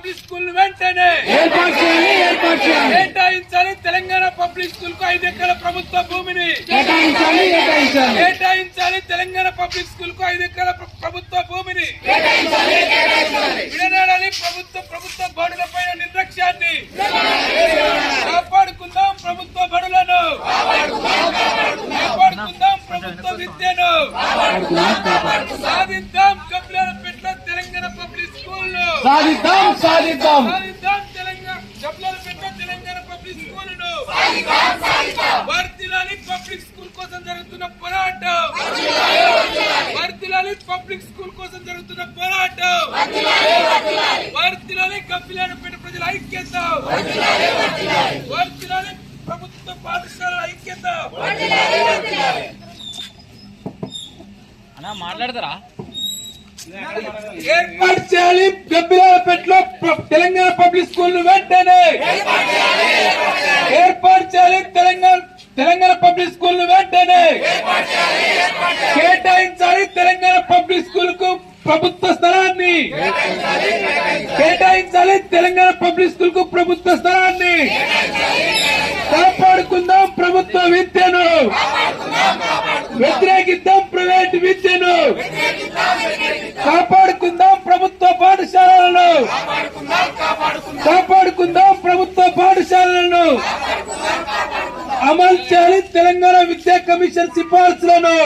Public school వెంటనే కేటాయించాలి. Telangana public school కు 5 ఎకరాల ప్రభుత్వ భూమిని కేటాయించాలి. తెలంగాణ పబ్లిక్ స్కూల్ కు 5 ఎకరాల ప్రభుత్వ భూమిని విడనాడాలి. ప్రభుత్వ బడుల పైన నిర్లక్ష్యాన్ని కాపాడుకుందాం. ప్రభుత్వ బడులను కాపాడుకుందాం. ప్రభుత్వ విద్యను సాధిద్దాం. కపిలపేటలో తెలంగాణ పబ్లిక్ స్కూల్ సాధిద్దాం. కపిలపేటలో తెలంగాణ పబ్లిక్ స్కూల్ వర్ధిల్లాలి. పబ్లిక్ స్కూల్ కోసం జరుగుతున్న పోరాటం వర్ధిల్లాలి. పబ్లిక్ స్కూల్ కోసం జరుగుతున్న పోరాటం వర్ధిల్లాలి. కపిలపేట ప్రజల ఐక్యత వర్ధిల్లాలి. ప్రభుత్వ పాఠశాలల ఐక్యత మాట్లాడతారా? ఏర్పాటు చేయాలి. గబ్బిలాలపేటలో తెలంగాణ పబ్లిక్ స్కూల్ వెంటనే ఏర్పాటు చేయాలి. తెలంగాణ పబ్లిక్ స్కూల్ వెంటనే కేటాయించాలి. తెలంగాణ పబ్లిక్ స్కూల్ కు ప్రభుత్వ స్థలాన్ని కేటాయించాలి. తెలంగాణ పబ్లిక్ స్కూల్ కు ప్రభుత్వ స్థలాన్ని కాపాడుకుందాం. ప్రభుత్వ విద్యను వ్యతిరేకిద్దాం. ప్రైవేట్ విద్యను కాపాడుకుందాం. ప్రభుత్వ పాఠశాలలను కాపాడుకుందాం. ప్రభుత్వ పాఠశాలలను అమలు చేయాలి. తెలంగాణ విద్యా కమిషన్ సిఫార్సులను